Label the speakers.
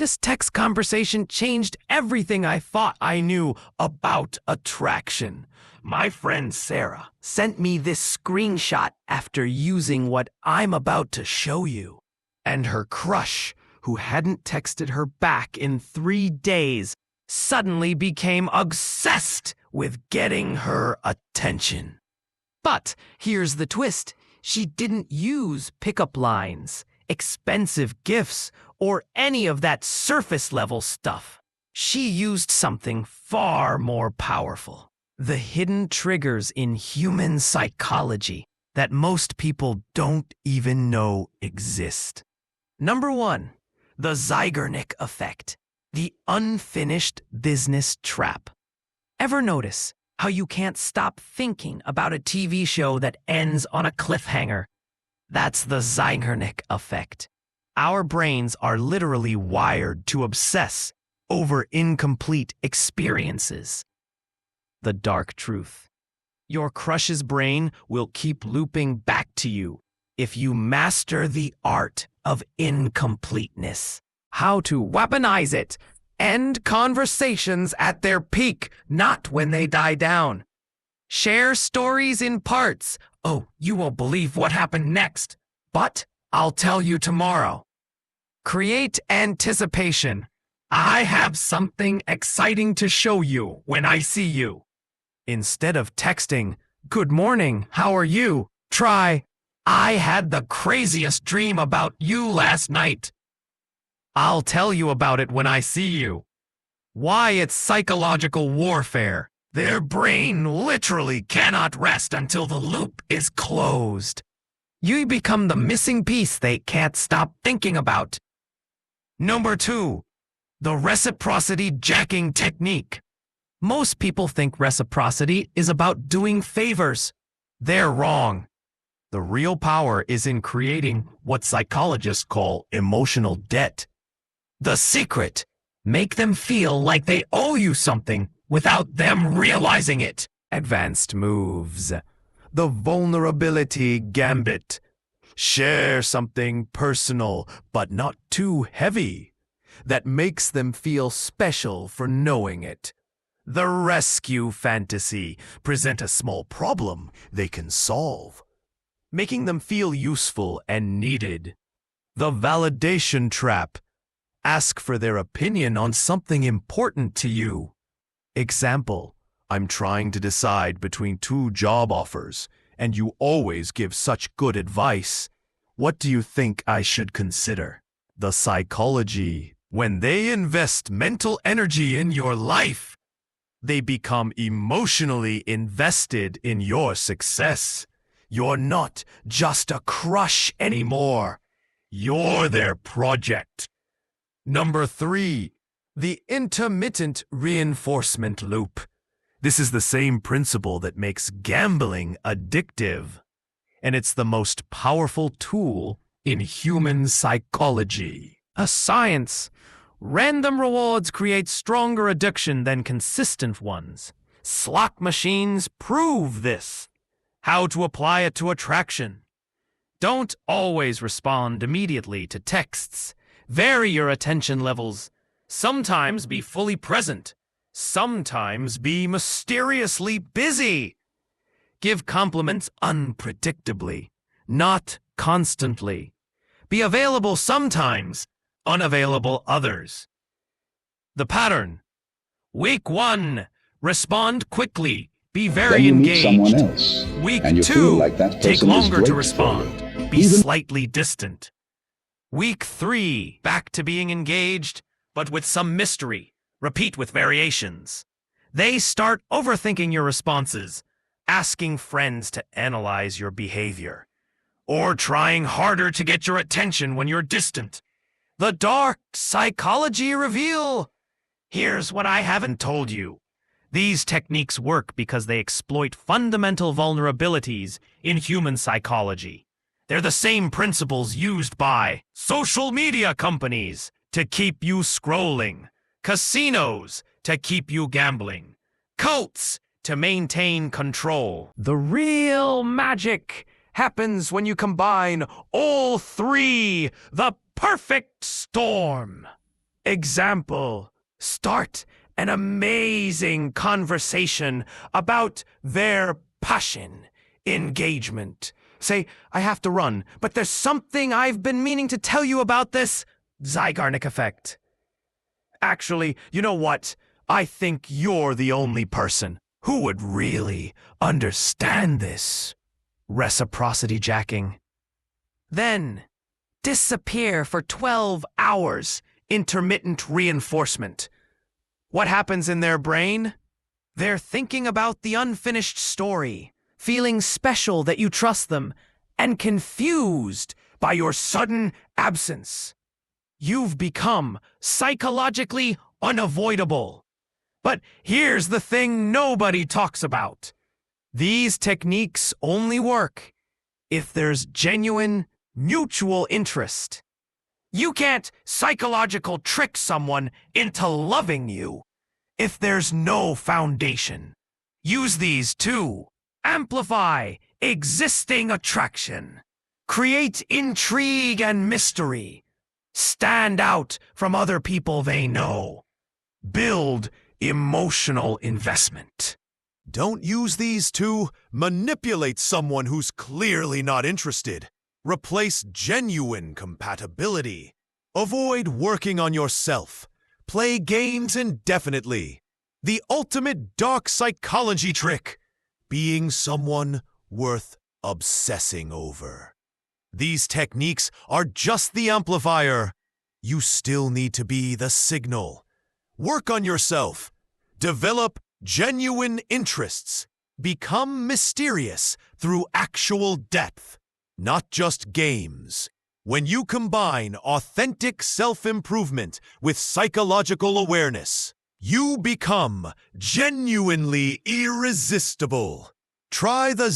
Speaker 1: This text conversation changed everything I thought I knew about attraction. My friend Sarah sent me this screenshot after using what I'm about to show you. And her crush, who hadn't texted her back in 3 days, suddenly became obsessed with getting her attention. But here's the twist. She didn't use pickup lines, expensive gifts, or any of that surface-level stuff. She used something far more powerful. The hidden triggers in human psychology that most people don't even know exist. Number 1, the Zeigarnik Effect, the unfinished business trap. Ever notice how you can't stop thinking about a TV show that ends on a cliffhanger? That's the Zeigarnik Effect. Our brains are literally wired to obsess over incomplete experiences. The dark truth. Your crush's brain will keep looping back to you if you master the art of incompleteness. How to weaponize it. End conversations at their peak, not when they die down. Share stories in parts. Oh, you won't believe what happened next, but I'll tell you tomorrow. Create anticipation. I have something exciting to show you when I see you. Instead of texting, "Good morning, how are you?" try, "I had the craziest dream about you last night. I'll tell you about it when I see you." Why it's psychological warfare. Their brain literally cannot rest until the loop is closed. You become the missing piece they can't stop thinking about. Number 2, the reciprocity jacking technique. Most people think reciprocity is about doing favors. They're wrong. The real power is in creating what psychologists call emotional debt. The secret: make them feel like they owe you something without them realizing it. Advanced moves. The vulnerability gambit. Share something personal, but not too heavy, that makes them feel special for knowing it. The rescue fantasy. Present a small problem they can solve, making them feel useful and needed. The validation trap. Ask for their opinion on something important to you. Example: I'm trying to decide between 2 job offers, and you always give such good advice. What do you think I should consider? The psychology. When they invest mental energy in your life, they become emotionally invested in your success. You're not just a crush anymore. You're their project. Number 3, the intermittent reinforcement loop. This is the same principle that makes gambling addictive, and it's the most powerful tool in human psychology. A science. Random rewards create stronger addiction than consistent ones. Slot machines prove this. How to apply it to attraction. Don't always respond immediately to texts. Vary your attention levels. Sometimes be fully present. Sometimes be mysteriously busy. Give compliments unpredictably, not constantly. Be available sometimes, unavailable others. The pattern. Week 1, respond quickly. Be very engaged. Week 2, take longer to respond. Be slightly distant. Week 3, back to being engaged, but with some mystery. Repeat with variations. They start overthinking your responses, asking friends to analyze your behavior, or trying harder to get your attention when you're distant. The dark psychology reveal. Here's what I haven't told you. These techniques work because they exploit fundamental vulnerabilities in human psychology. They're the same principles used by social media companies to keep you scrolling, casinos to keep you gambling, cults to maintain control. The real magic happens when you combine all 3, the perfect storm. Example, start an amazing conversation about their passion, engagement. Say, I have to run, but there's something I've been meaning to tell you about this Zeigarnik Effect. Actually, you know what? I think you're the only person who would really understand this. Reciprocity Jacking. Then, disappear for 12 hours. Intermittent reinforcement. What happens in their brain? They're thinking about the unfinished story, feeling special that you trust them, and confused by your sudden absence. You've become psychologically unavoidable. But here's the thing nobody talks about. These techniques only work if there's genuine, mutual interest. You can't psychological trick someone into loving you if there's no foundation. Use these to amplify existing attraction, create intrigue and mystery, stand out from other people they know, build emotional investment.
Speaker 2: Don't use these to manipulate someone who's clearly not interested. Replace genuine compatibility. Avoid working on yourself. Play games indefinitely. The ultimate dark psychology trick. Being someone worth obsessing over. These techniques are just the amplifier. You still need to be the signal. Work on yourself. Develop genuine interests. Become mysterious through actual depth. Not just games. When you combine authentic self-improvement with psychological awareness, you become genuinely irresistible. Try the